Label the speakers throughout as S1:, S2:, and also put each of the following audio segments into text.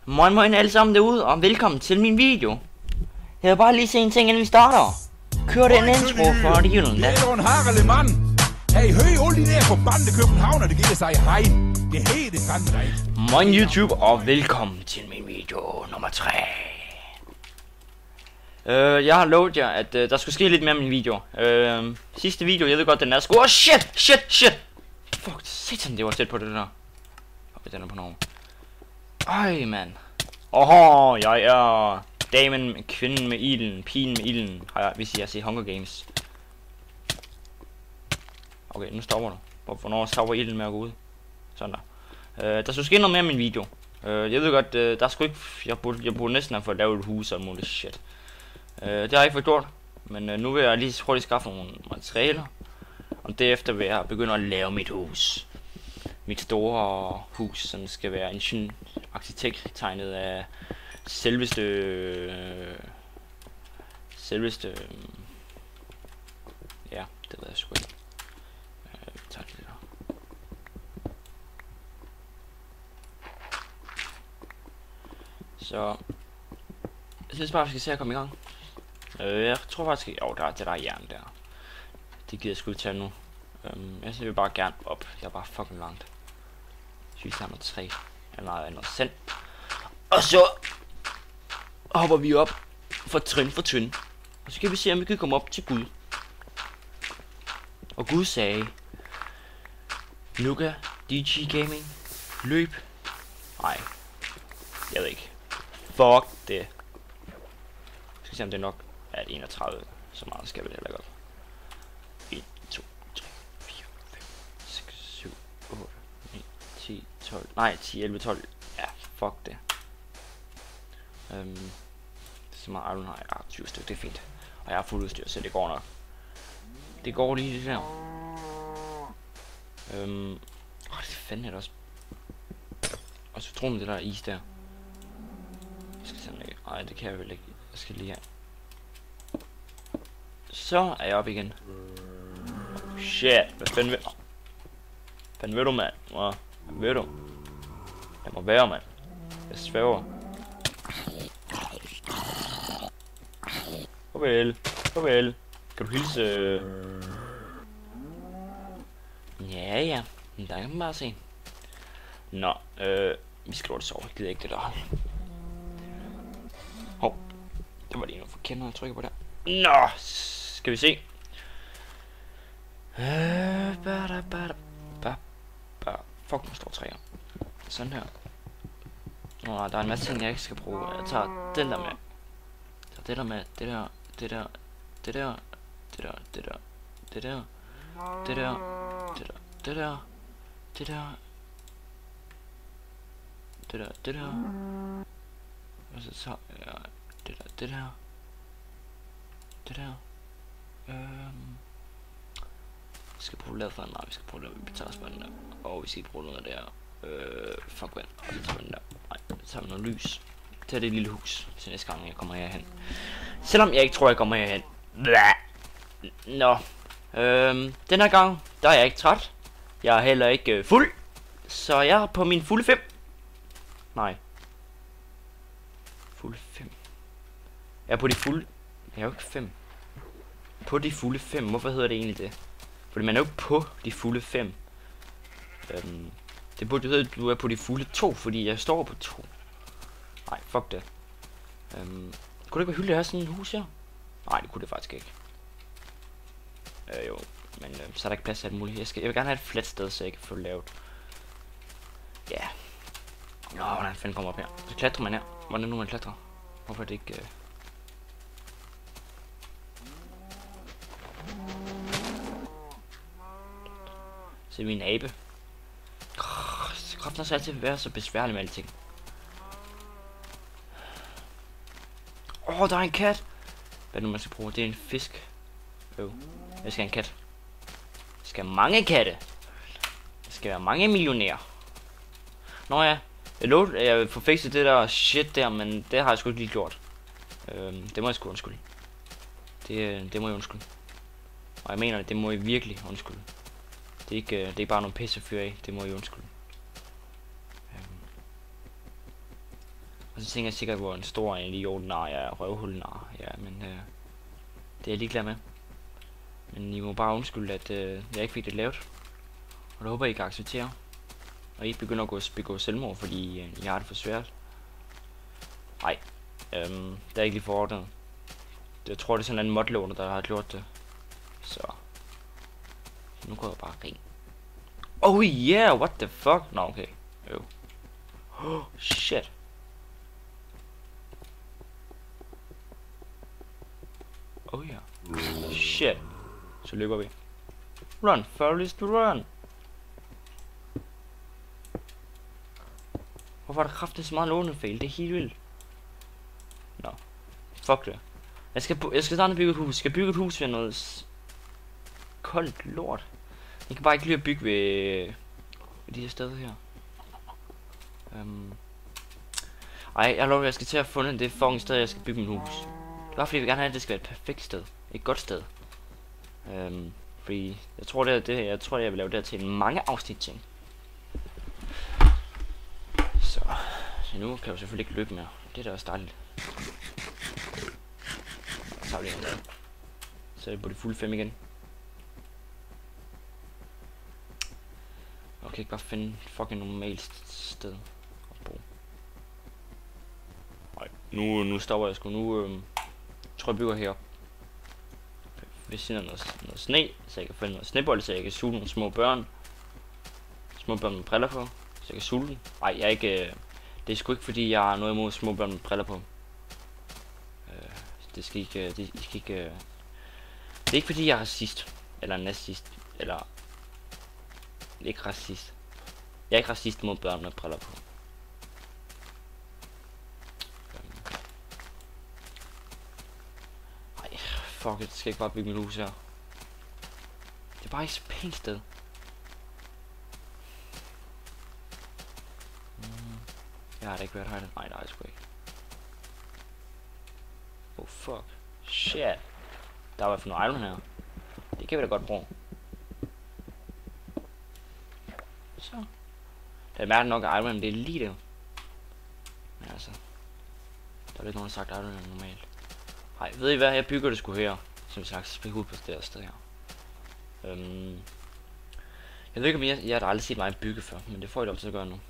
S1: Moin moin alle sammen derude, og velkommen til min video. Jeg vil bare lige se en ting, inden vi starter. Kør den intro for det julen der.
S2: Det er en harrelig mand. Hey, høj alle de der forbandede københavner, det giver sig hej. Det hele fandme dig.
S1: Moin YouTube, og velkommen til min video nummer 3. Jeg har lovet jer, at der skulle ske lidt mere med min video. Sidste video, jeg ved godt, den er sgu... Oh shit! Fuck, satan, det var tæt på det der. Okay, den er på nogen. Ej, mand. Jeg er damen, kvinden med ilden, pigen med ilden, hvis jeg siger Hunger Games. Okay, nu stopper du. Hvornår stopper ilden med at gå ud? Sådan der. Der skulle ske noget mere i min video. Jeg ved godt, der skulle ikke... Jeg burde næsten have fået lavet et hus og muligt shit. Det har jeg ikke fået gjort. Men nu vil jeg lige hurtigt skaffe nogle materialer. Og derefter vil jeg begynde at lave mit hus. Mit store hus, som skal være en arkitekt tegnet af selveste ja, det ved jeg sgu ikke. Tak lidt der. Så jeg synes bare, vi skal se at komme i gang. Jeg tror faktisk ikke... Jo, det der er jern der. Det gider jeg sgu ikke tage nu. Jeg vil bare gerne op. Jeg er bare fucking langt. Jeg har noget træ. Eller noget sand. Og så hopper vi op for trin. Og så kan vi se, om vi kan komme op til Gud. Og Gud sagde: Luca, DG Gaming, løb. Nej, jeg ved ikke. Fuck det. Jeg skal se, om det er nok at 31. Så meget skal vi heller ikke op. 1, 2, 3, 4, 5, 6, 7, 8, 9, 10, 12. Nej, 10, 11, 12. Ja, fuck det. Så meget iron har jeg. 20 stykker, det er fint. Og jeg har fuld udstyr, så det går nok. Det går lige det der. Det er fandme også. Og så tror man det der is der. Jeg skal sådan ikke. Nej, det kan jeg vel ikke. Jeg skal lige have. Så er jeg op igen. Oh, shit, hvad fanden ved... Hvad ved du, mand? Hvad ved du? Det må være, mand. Jeg svæver. Farvel. Kan du hilse... Ja. Der kan man bare se. Nå, vi skal lade det sove. Jeg gider ikke det der. Hov. Det var lige noget forkert, når jeg trykker på der. Nå, skal vi se. Fuck, nu står træer. Sådan her. Nå, der er en masse ting, jeg ikke skal bruge. Jeg tager den der med. Det der. Og så tager jeg det der. Vi skal bruge lavet for den der. Vi skal bruge lavet guitarspanden der. Og vi skal bruge noget der. Fuck vand. Og så tager vi den der. Nej, så tager vi noget lys. Det er det lille hus til næste gang jeg kommer herhen. Selvom jeg ikke tror jeg kommer herhen. Nå. Den her gang, der er jeg ikke træt. Jeg er heller ikke fuld. Så jeg er på min fulde 5. Nej. Fulde 5. Jeg er på de fulde. Jeg er jo ikke 5. På de fulde 5. Hvorfor hedder det egentlig det? Fordi man er jo ikke på de fulde 5. Det burde hedde, at du er på de fulde 2, fordi jeg står på 2. Nej, fuck det. Kunne det ikke være hyggeligt at have sådan et hus her? Nej, det kunne det faktisk ikke. Jo, men så er der ikke plads til alt muligt. Jeg vil gerne have et fladt sted, så jeg kan få det lavet. Ja. Nå, hvordan fanden kommer op her? Så klatrer man her. Hvordan nu man klatrer? Hvorfor er det ikke... Se min abe. Kraften er så altid være så besværlig med alting. Der er en kat. Hvad nu man skal bruge? Det er en fisk. Jeg skal have en kat. Jeg skal have mange katte. Jeg skal være mange millionærer. Nå ja. Jeg lovede, at jeg vil få fikset det der shit der, men det har jeg sgu ikke lige gjort. Det må jeg sgu undskylde. Det må jeg undskylde. Og jeg mener, det må jeg virkelig undskylde. Det er ikke bare nogle pisse fyr af. Det må jeg undskylde. Og så tænker jeg sikkert, hvor en stor en idiotenar jeg er, røvhulnar. Ja, men det er jeg ligeglad med. Men I må bare undskylde, at jeg ikke fik det lavet. Og det håber I kan acceptere. Og I ikke begynder at begå selvmord, fordi I har det for svært. Nej, det er ikke lige forordnet. Jeg tror, det er sådan en modlåner, der har gjort det. Så nu går jeg bare ring. Oh yeah, what the fuck? Nå, okay. Jo. Oh, shit. Oh yeah. Shit. Så løber vi. Run, Forrest, run. Hvorfor er der kraftigt så meget lånefejl? Det er helt vildt. Nå. Fuck det. Jeg skal starte bygge et hus. Jeg skal bygge et hus ved noget koldt lort. Jeg kan bare ikke lide at bygge ved de her steder her. Ej, jeg lover, jeg skal til at finde det fucking sted, jeg skal bygge min hus. Det er bare fordi, jeg vil gerne have, at det skal være et perfekt sted. Et godt sted. Fordi jeg tror, jeg vil lave det her til en mange afsnit ting. Så nu kan jeg jo selvfølgelig ikke løbe mere. Det er da også dejligt. Så tager vi det her. Så er det på de fulde 5 igen. Jeg kan ikke bare finde et fucking normalt sted at bo. Nej, nu stopper jeg sgu. Nu tror jeg bygger herop. Hvis jeg noget sne, så jeg kan finde noget snebold, så jeg kan suge nogle små børn. Små børn med briller på, så jeg kan suge dem. Nej, jeg er ikke. Det er sgu ikke fordi jeg har noget imod små børn med briller på. Det skal ikke. Det er ikke fordi jeg er racist eller nazist eller ikke racist. Jeg er ikke racist mod børn med briller på. Ej, fuck it, det skal ikke bare bygge mit hus her. Det er bare ikke så pænt sted. Jeg har da ikke været her. Nej, det har jeg sgu ikke. Oh fuck. Shit. Der er i hvert fald noget iron her. Det kan vi da godt bruge. Så. Det er mærkeligt nok iron, men det er lige det. Men altså. Der er ikke nogen, der har sagt iron normalt. Nej, ved I hvad? Jeg bygger det sgu her. Som sagt, så ud på det her sted her. Jeg ved ikke om jeg har aldrig set mig bygge før, men det får jeg lov til at gøre nu.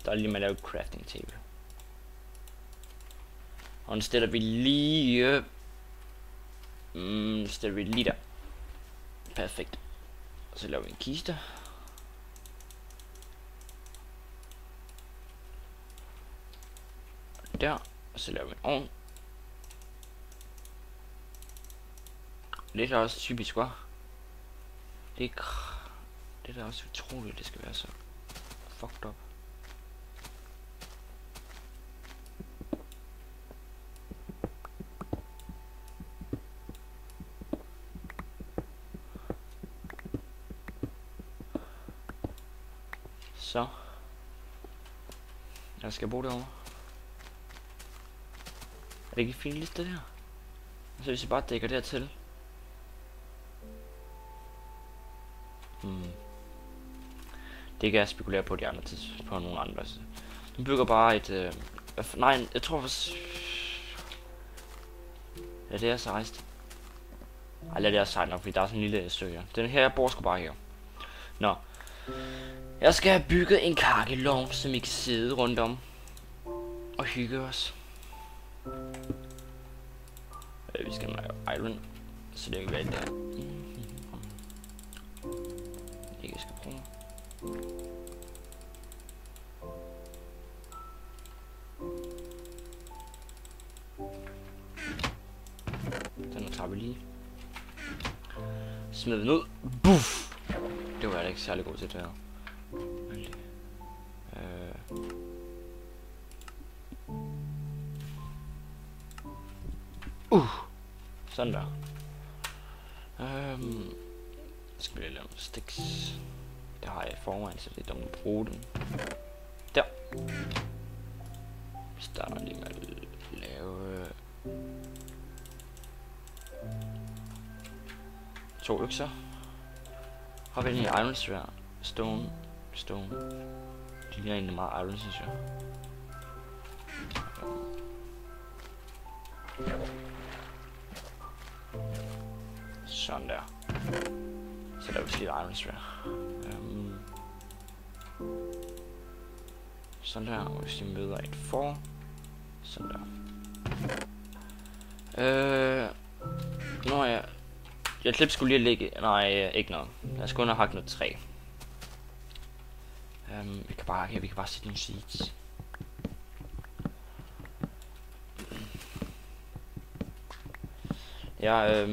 S1: Der er lige med at lave et crafting table. Og den stiller vi lige der. Perfekt. Og så laver vi en kiste. Og der. Og så laver vi en ovn. Det er også typisk, hva'? Det er da også utroligt, det skal være så fucked up. Så. Jeg skal bruge det over. Er det ikke et fint lille sted her? Så hvis jeg bare dækker dertil. Det kan jeg spekulere på de andre på nogle andre. Nu bygger bare et nej, jeg tror ja, det er 16. Ej, lad det er 16 nok, fordi der er sådan en lille stykke. Den her, jeg bor sgu bare her. Nå. Jeg skal have bygget en kakkelovn, som I kan sidde rundt om og hygge os. Vi skal have iron, så det kan være det her. Jeg skal prøve. Den tager vi lige. Smid den ud. Buff! Det var jeg da ikke særlig god til det her. Sådan der. Skal vi lave nogle sticks. Det har jeg i forvejen, så det er dumt at bruge dem. Der. Vi starter lige med at lave 2 økser. Har vi den i Iron Sphere? Stone. De ligner egentlig meget Iron, synes jeg. Sådan der. Så der vil sige Iron Sphere. Sådan der, og hvis vi møder et for. Sådan der. Nå ja. Jeg klip skulle lige ligge. Nej, ikke noget. Jeg skal underhakke noget træ. Vi kan bare sætte nogle seeds. Jeg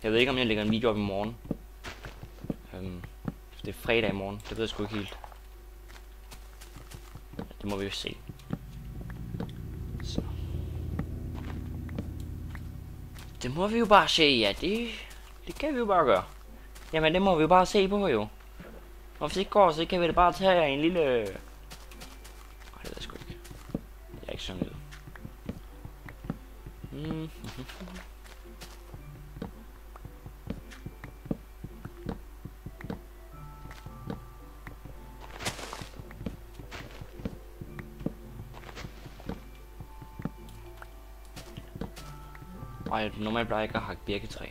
S1: ved ikke om jeg lægger en video op i morgen. Det er fredag i morgen. Det ved jeg sgu ikke helt. Det må vi jo se. Så. Det må vi jo bare se, ja. Det kan vi jo bare gøre. Jamen det må vi jo bare se på jo. Og hvis det ikke går, så kan vi da bare tage en lille... Nej, det ved jeg sgu ikke. Jeg er ikke sådan lidt. Ej, normalt plejer jeg ikke at hakke birketræ.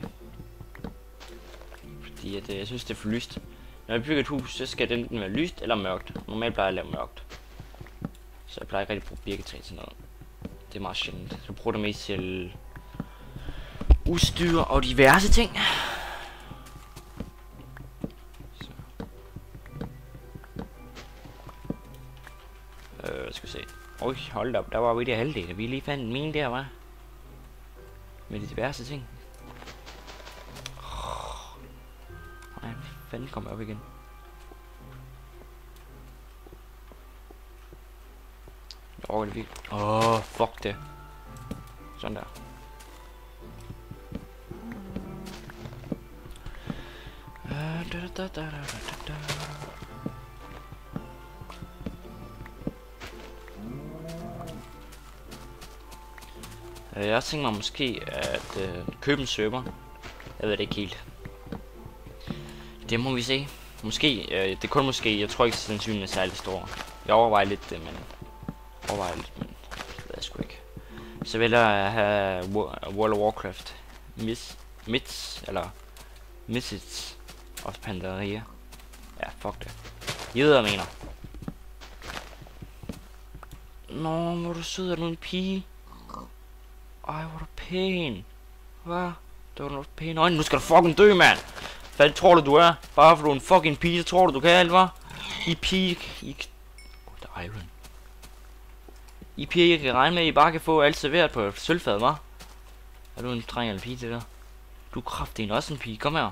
S1: Fordi at, jeg synes det er for lyst. Når jeg bygger et hus, så skal det enten være lyst eller mørkt. Normalt plejer jeg at lave mørkt. Så jeg plejer ikke rigtig at bruge birketræ til noget. Det er meget sjældent. Jeg bruger det mest til udstyr og diverse ting. Så. Skal vi se. Oj, hold da op. Der var vi der halvdel. Vi lige fandt en mine der, var. Med de diverse ting. Nej, fanden kommer op igen. Jeg overgår det virkelig. Fuck det. Sådan der. Jeg tænker mig måske at købe en server. Jeg ved det ikke helt. Det må vi se. Måske, det er kun måske. Jeg tror ikke sandsynligt er særlig stor. Jeg overvejer lidt det, men det ved jeg sgu ikke. Så vil jeg have World of Warcraft Misits of Pandaria. Ja, fuck det. I ved, hvad jeg mener. Nå, hvor du sød, er du en pige? Ej, hvor er du pæn. Hvad? Det var noget pæn øjne. Nu skal du fucking dø, mand. Hvad tror du er? Bare fordi du er en fucking pige, så tror du kan alt, hva'? I pige... der er Iron. I piger, jeg kan regne med, at I bare kan få alt serveret på sølvfad, hva'? Er du en dreng eller pige til det? Du er kraftig også en pige. Kom her.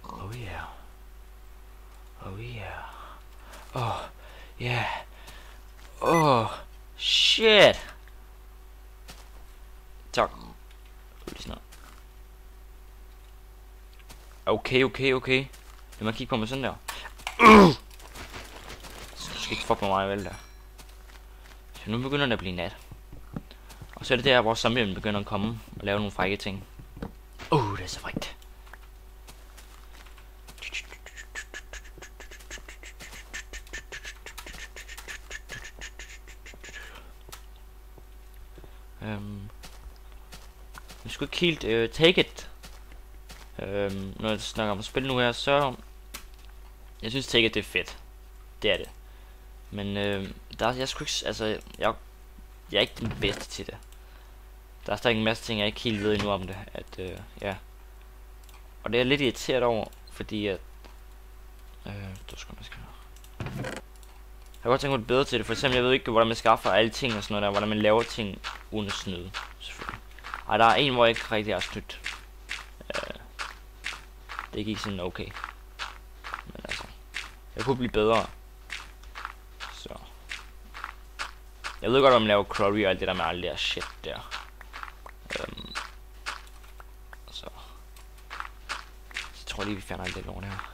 S1: Oh yeah. Oh yeah. Oh yeah. Oh shit. Tak. Okay. Lad mig kigge på mig sådan der. Så skal ikke fuck med mig vel der. Så nu begynder det at blive nat. Og så er det der, hvor zombien begynder at komme og lave nogle frække ting. Det er så frækt. Jeg skulle ikke helt take it. Når jeg snakker om at spille nu her, så... Jeg synes take it det er fedt. Det er det. Men jeg skulle ikke... Altså, jeg er ikke den bedste til det. Der er stadig en masse ting, jeg ikke helt ved endnu om det. Ja. Og det er jeg lidt irriteret over, fordi at... det skal man skrive. Jeg kan godt tænke mig lidt bedre til det. For eksempel, jeg ved ikke, hvordan man skaffer alle ting og sådan noget der. Hvordan man laver ting uden at snyde, selvfølgelig. Ej, der er en, hvor jeg ikke rigtig har snydt. Det gik sådan okay. Men altså, jeg kunne blive bedre. Så. Jeg ved godt, om man laver curry og alt det der med alt det der shit der. Så tror jeg lige, vi finder alt det lort her.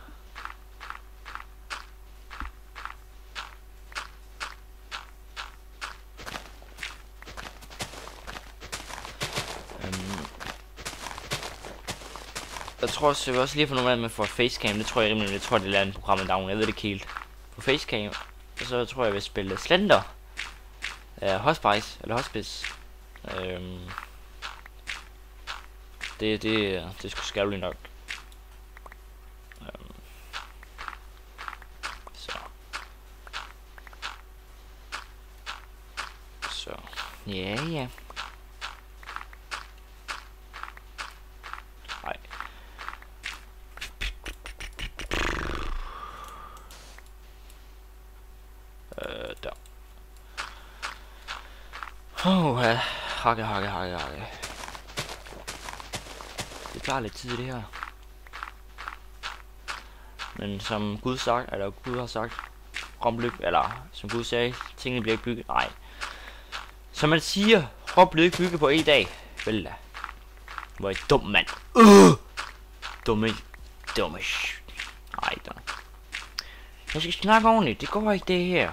S1: Jeg tror også, jeg vil også lige få noget med for facecam. Det tror jeg rimelig. Jeg tror det er et andet program med navn. Jeg ved det ikke helt. På facecam. Og så tror jeg vil spille Slender. Hospice eller Hospice. Det er sgu skærligt nok. Så ja. Nej. Der. Hakke. Det tager lidt tid det her. Men som Gud har sagt, Rom eller som Gud sagde, tingene bliver ikke bygget. Nej. Som man siger, Rom blev ikke bygget på en dag. Vel da. Hvor er I dum, mand. Dumme. Nej, da. Jeg skal snakke ordentligt. Det går ikke det her.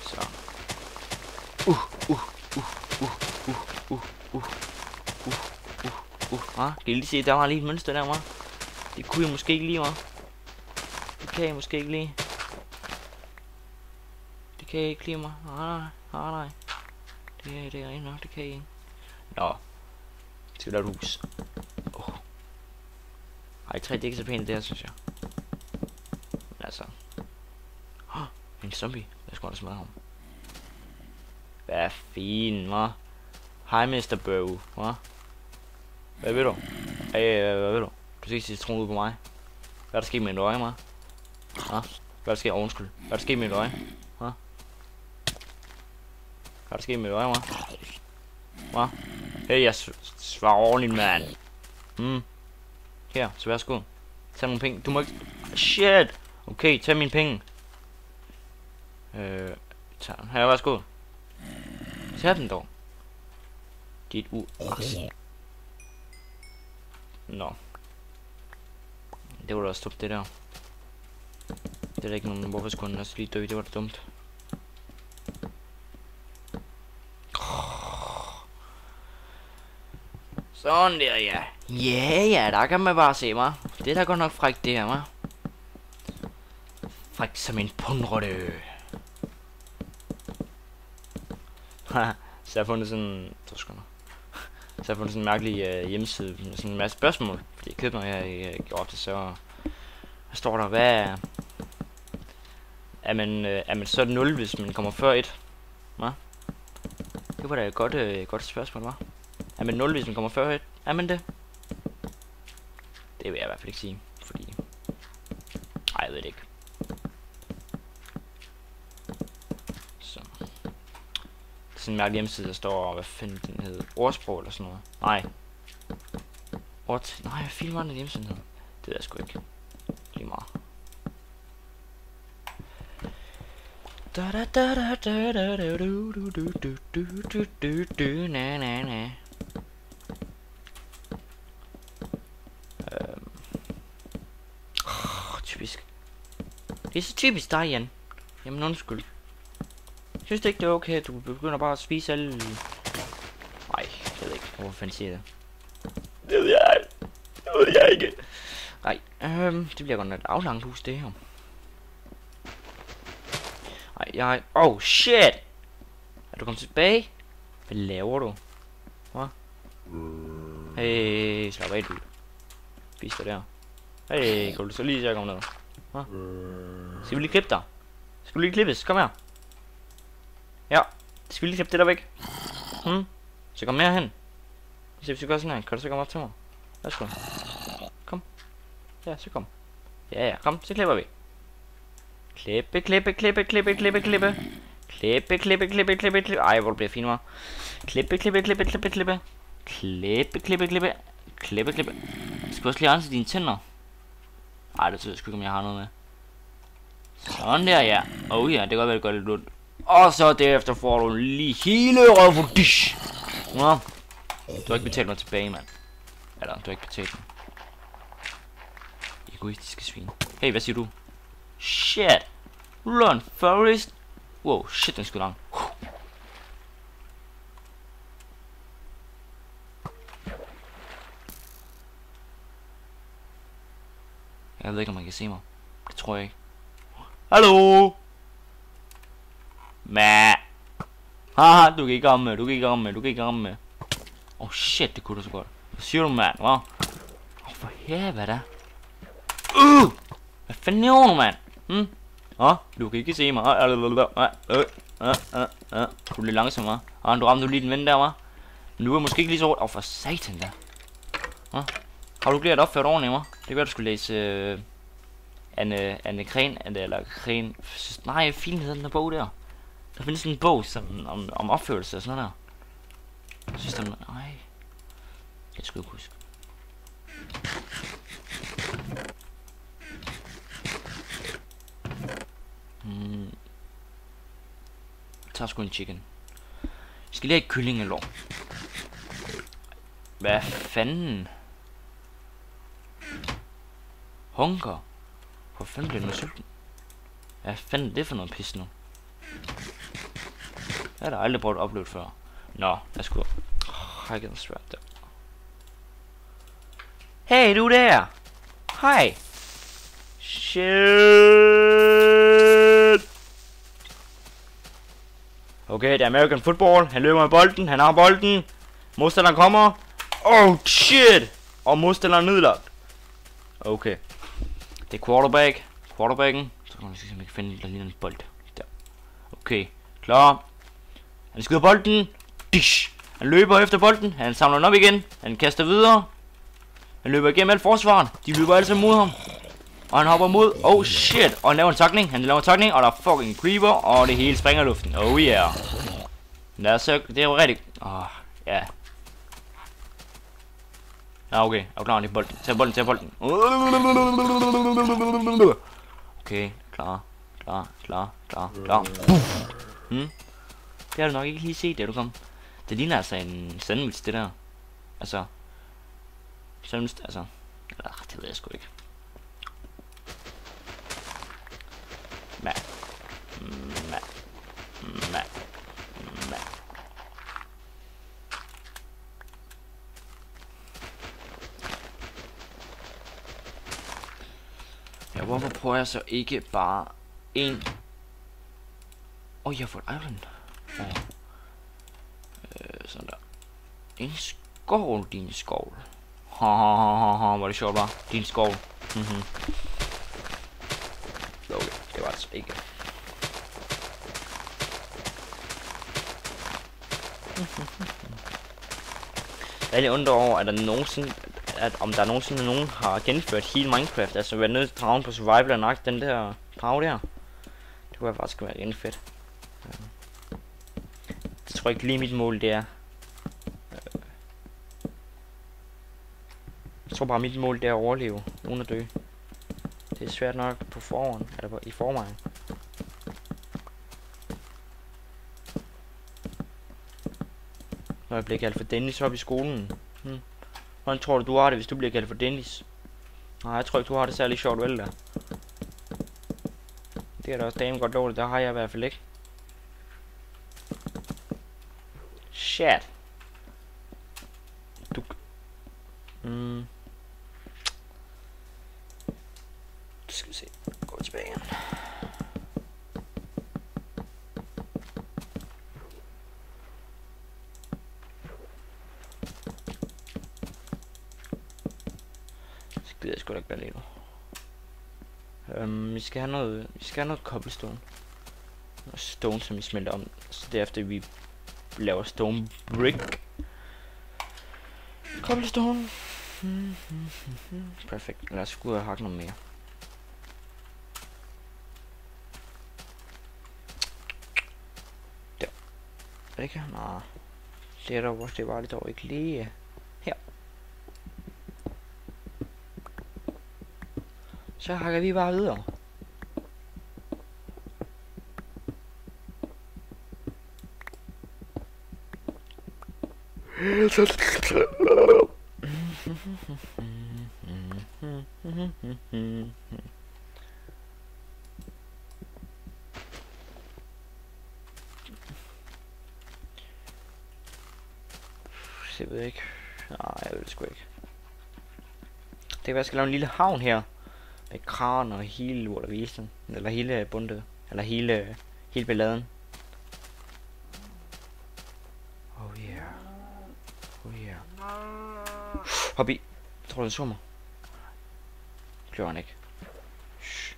S1: Så. Kan I lige se, der var lige et mønster der, var. Det kunne jeg måske ikke lige, var. Det kan jeg måske ikke lige. Det kan jeg ikke lige, mig. Nej. Det er rent nok, det kan jeg ikke. Nå. Det skal lave et hus. Ej, 3, det er ikke så pænt det her, synes jeg. Men altså. En zombie. Jeg skal også smadre ham. Hvad fint, hva'? Hej, Mr. Bow, hva'? Hvad ved du? Hvad ved du? Du skal ikke citron ud på mig. Hvad er der sket med et øje, hva'? Hvad er der sket? Undskyld. Hvad er der sket med et øje? Hvad er der sket med et øje, hva'? Hey, jeg svarer ordentligt, mand. Her, så værsgo. Tag nogle penge. Du må ikke... Shit! Okay, tag mine penge. Her, værsgo. Tag den dog. Dit Nå. Det var da også dumt, det der. Det er da ikke nogen... Hvorfor skulle den også lige dø? Det var da dumt. Sådan der, ja. Ja, der kan man bare se mig. Det er da godt nok frækt det her, hva'? Frækt som en pundrotte. Haha, så jeg har fundet sådan... Så jeg har fundet sådan en mærkelig hjemmeside med sådan en masse spørgsmål. Fordi jeg købte mig, jeg gjorde det, så... Hvad står der? Hvad er man så 0, hvis man kommer før 1? Hva? Det var da et godt spørgsmål, hva'? Er man 0, hvis man kommer før 1? Er man det? Det vil jeg i hvert fald ikke sige, fordi... Ej, jeg ved det ikke. Så. Det er sådan en mærkelig hjemmeside, der står, hvad fanden den hedder? Ordsprog eller sådan noget. Nej. Nej, hvad fanden var den hjemmeside hed? Det ved jeg sgu ikke. Lige meget. Typisk. Det er så typisk dig, Jan. Jamen undskyld. Jeg synes ikke det er okay, at du begynder bare at spise alle... Nej, jeg ved ikke, hvorfor fanden siger det. Det ved jeg ikke. Nej, det bliver godt nok et aflangt hus, det her. Nej, oh shit! Er du kommet tilbage? Hvad laver du? Hvad? Hey, slap af, du. Spis dig der. Hey, kan du så lige se at komme ned? Hvad? Skal vi lige klippe dig? Skal du lige klippes? Kom her. Ja, skal vi lige klippe det der væk? Så kom mere hen. Se hvis vi gør sådan her. Kan du så komme op til mig? Værsgo. Kom. Ja, så kom. Ja, kom, så klipper vi. Klippe. Ej, hvor det bliver fint, hva'? Klippe. Skal også lige rense dine tænder. Ej, det tror jeg sgu ikke, om jeg har noget med. Sådan der, ja. Oh ja, det kan godt være, det gør lidt ondt. Og så derefter får du lige hele røvfodish. Nå. Du har ikke betalt mig tilbage, mand. Eller, du har ikke betalt mig. Egoistiske svin. Hey, hvad siger du? Shit. Run, Forest. Wow, shit, den er sgu lang. Jeg ved ikke, om man kan se mig. Det tror jeg ikke. Hallo? Mæh. Haha, du kan ikke komme med. Oh shit, det kunne du så godt. Hvad siger du, mand? Hva? For helvede. Hvad fanden er du, mand? Du kan ikke se mig. Du er lidt langsom, hva? Du ramte lige den ven der, hva? Men du er måske ikke lige så hårdt. For satan der. Har du glædet opført ordentligt, hva? Det kan være, du skulle læse Anne Kren, eller Kren. Nej, fint hedder den der bog der. Der findes sådan en bog om opførelse og sådan noget der. Jeg synes, den... Nej. Jeg skal ikke huske. Jeg tager sgu en chicken. Jeg skal lige have kyllingelår. Hvad fanden? Hunker? Hvor fanden bliver du sulten? Hvad fanden er det for noget pis nu? Jeg har da aldrig prøvet at opleve før. Nå, jeg skulle... Jeg kan svært der. Hey, du der! Hej! Shit! Okay, det er American Football. Han løber med bolden. Han har bolden. Modstanderen kommer. Oh, shit! Og modstanderen er nedlagt. Okay. Det er quarterback. Quarterbacken. Så kan man se, om jeg kan finde der ligner en bold. Der. Okay. Klar. Han skyder bolden. Dish. Han løber efter bolden. Han samler den op igen. Han kaster videre. Han løber igennem alt forsvaren. De løber alle sammen mod ham. Og han hopper mod. Oh shit. Og han laver en tackling. Han laver en tackling. Og der er fucking creeper. Og det hele springer i luften. Oh yeah. Det er jo rigtig... ja. Ja, okay. Jeg er klar til bolden. Tag bolden. Okay. Klar. Det har du nok ikke lige set, da du kom. Det ligner altså en sandwich, det der. Altså... Sandwich, altså... det ved jeg sgu ikke. Mæh. Ja, hvorfor prøver jeg så ikke bare en... jeg har fået iron. Sådan der. En skovl, din skovl. Hvor er det sjovt, var. Din skovl. Okay, det var altså ikke. Jeg er lidt undret over, at der nogensinde, om der nogensinde nogen har gennemført hele Minecraft, altså været nødt til dragen på survival og nok den der drage der. Det kunne faktisk være rigtig fedt. Det tror jeg ikke lige mit mål, det er. Jeg tror bare mit mål, det er at overleve, uden at dø. Det er svært nok på forhånd, eller i forvejen. Når jeg bliver kaldt for Dennis op i skolen. Hvordan tror du har det, hvis du bliver kaldt for Dennis? Nej, jeg tror ikke, du har det særlig sjovt, vel da. Det er da også damen godt lovligt, der har jeg i hvert fald ikke. Shit. Du... Skal vi se. Gå tilbage igen. Så gider jeg sgu da ikke være lige nu. Vi skal have noget cobblestone. Noget stone, som vi smelter om. Så derefter vi laver stone brick. Cobblestone. Perfekt. Lad os gå ud og hakke noget mere. Der. Er det ikke? Nej. Det er dog, det var det dog ikke lige her. Så hakker vi bare videre. Jeg ved ikke. Nej, jeg ved det sgu ikke. Det kan være, jeg skal lave en lille havn her. Med kran og hele lortevisen. Eller hele bundet. Eller hele balladen. Oh yeah. Oh yeah. Hop i. Tror du den så mig? Det gjorde han ikke. Shh.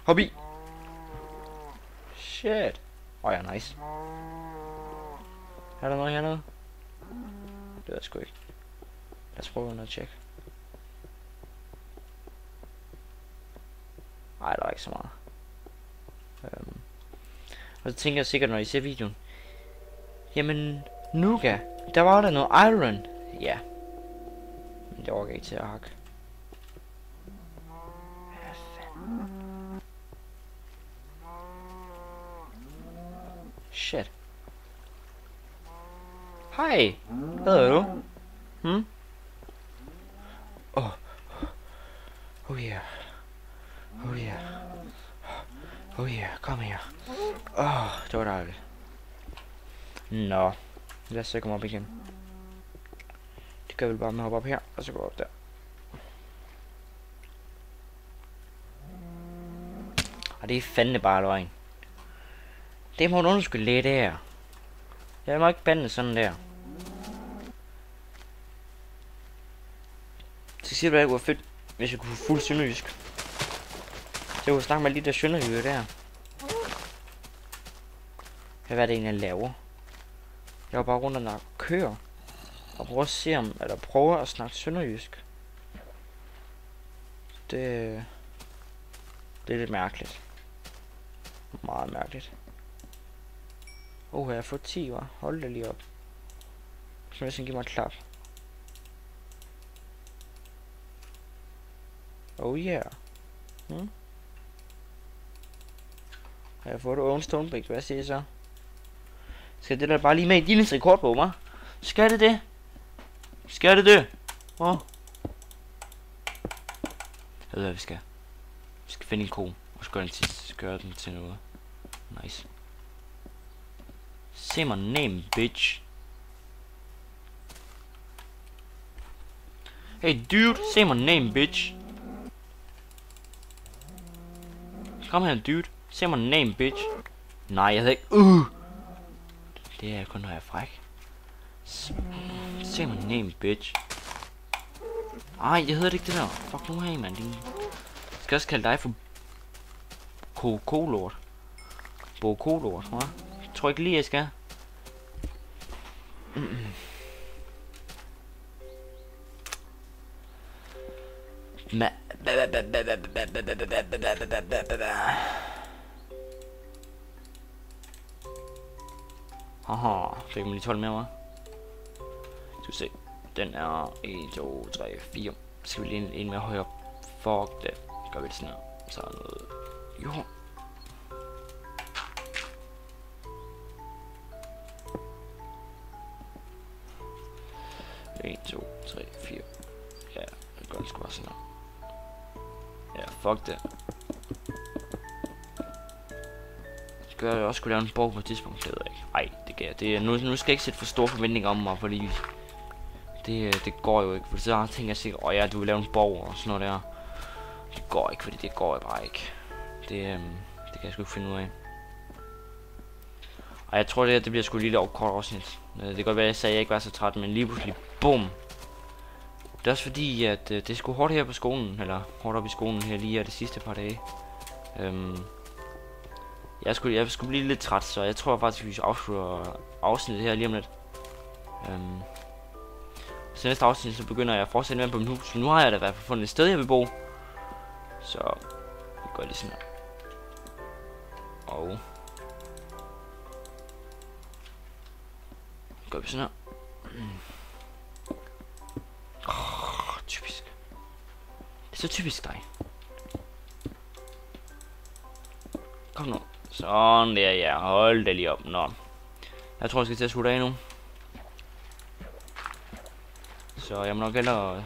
S1: Hop i. Shit. Ja, nice. Er der noget hernede? Det ved jeg sgu ikke. Lad os prøve noget at tjekke. Ej, der er ikke så meget. Og så tænker jeg sikkert, når I ser videoen. Jamen, Nuga, der var der noget iron. Ja. Men det orker ikke til at hakke. Ja, fanden. Shit. Hej. Hvad hedder du? Oh. Oh yeah. Oh yeah. Oh yeah, kom her. Det var dejligt. Nå. Lad os så komme op igen. Det gør vi bare med at hoppe op her, og så gå op der. Og det er fandme bare løgn. Det må du undskylde lidt der. Jeg må ikke bande sådan der. Så siger du, at det var fedt, hvis jeg kunne få fuld sønderjysk. Så jeg kunne snakke med lidt af sønderjyske der. Hvad er det egentlig, jeg laver? Jeg var bare rundt og kører. Og prøver at se om, eller prøver at snakke sønderjysk. Det er lidt mærkeligt. Meget mærkeligt. Jeg har fået 10, hva? Hold det lige op. Så jeg give mig et klap. Oh yeah. Jeg har fået det oven stonebæk, hvad siger I så? Skal det der bare lige med i din rekordbog, hva'? Skal det det? Skal det det? Jeg ved hvad vi skal. Vi skal finde en ko, og så gøre den til noget. Nice. Say my name, bitch. Hey dude, say my name, bitch. Kom her, dude. Say my name, bitch. Nej, jeg hedder ikke. Det er kun når jeg er fræk. Say my name, bitch. Ej, jeg hedder det ikke det der. Fuck nu af, mand. Jeg skal også kalde dig for Kolort. Bokolort, hva? Jeg tror ikke lige, jeg skal. Haha, fik man lige 12 mere, hva'? Skal vi se. Den er 1, 2, 3, 4. Skal vi lige en mere højere? Fuck det. Gør vi det sådan her. Så er noget jord. En, 2, 3, 4. Ja, det gør det sgu bare sådan her. Ja, fuck det. Skal jeg også skulle lave en borg på et tidspunkt? Det ved jeg ikke. Ej, det gør jeg. Det er, nu skal jeg ikke sætte for store forventninger om mig, fordi det går jo ikke. For så tænker jeg sikkert, ja, du vil lave en borg og sådan noget der. Det går ikke, fordi det går jeg bare ikke. Det kan jeg sgu ikke finde ud af. Og jeg tror det bliver sgu lige lidt kort afsnit. Det kan godt være, at jeg sagde, at jeg ikke var så træt, men lige pludselig, bum. Det er også fordi, at det er sgu hårdt her på skolen, eller hårdt op i skolen her lige det sidste par dage. Jeg skulle blive lidt træt, så jeg tror faktisk, vi afslutter afsnittet her lige om lidt. Så næste afsnit, så begynder jeg at fortsætte med på min hus. Nu har jeg da i hvert fald fundet et sted, jeg vil bo. Så vi går lige sådan her. Og går vi sådan her. Typisk. Det er så typisk dig. Kom nu. Sådan der, ja. Hold det lige op. Nå. Jeg tror, jeg skal til at slutte af nu. Så jeg må nok hellere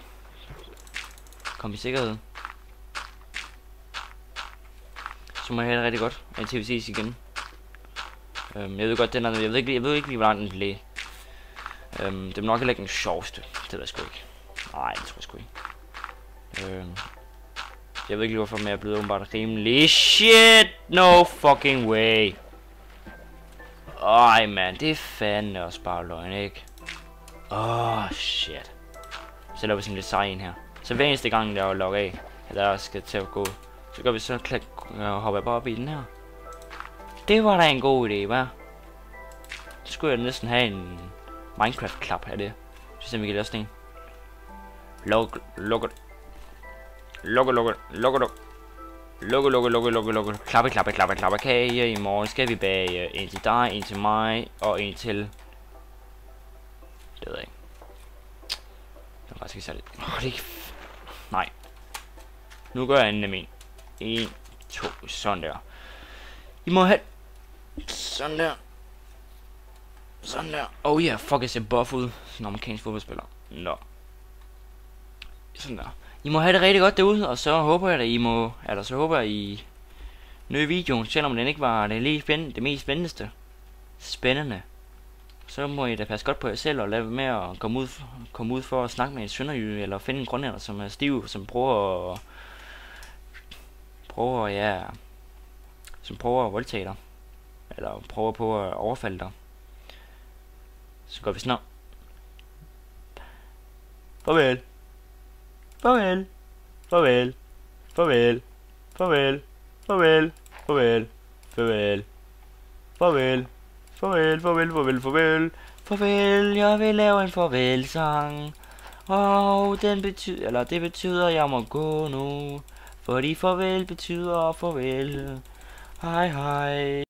S1: komme i sikkerhed. Så må jeg have det rigtig godt. Indtil vi ses igen. Jeg ved godt, jeg ved ikke lige, hvor langt den læge. Det er nok heller ikke den sjoveste. Det ved jeg sgu ikke. Nej, det tror jeg sgu ikke. Jeg ved ikke hvorfor, men jeg er blevet åbenbart rimelig. Shit! No fucking way. Ej, man. Det er fandme også bare løgn, ikke? Shit. Så laver vi sådan lidt sej en her. Så hver eneste gang, der er logget af, eller jeg skal til at gå, så går vi så hopper bare op i den her. Det var da en god idé, hva'? Så skulle jeg næsten have en Minecraft-klap af det. Så vi kan lade sådan en. Lukke. Klappe. Kage. I morgen skal vi bage en til dig, en til mig, og en til... Det ved jeg ikke. Det var faktisk ikke særligt. Det er ikke... Nej. Nu gør jeg endelig min. 1, 2, sådan der. I må have... Sådan der. Sådan der. Oh yeah, fuck, jeg ser buff ud. Sådan en amerikansk fodboldspiller. Nå. Sådan der. I må have det rigtig godt derude, og så håber jeg, at I må... Eller så håber jeg, I... Nye videoen, selvom den ikke var det mest spændende. Så må I da passe godt på jer selv og lade med at komme ud for at snakke med en sønderjyde, eller finde en grønlænder, som er stiv, som prøver at voldtage dig. Eller prøver på at overfalde dig. Så går vi snart. Farvel. Farvel. Farvel. Farvel. Farvel. Farvel. Farvel. Farvel. Farvel. Farvel, farvel, farvel, farvel. Farvel, jeg vil lave en farvelsang. Og det betyder, at jeg må gå nu. Fordi farvel betyder farvel. Hej hej.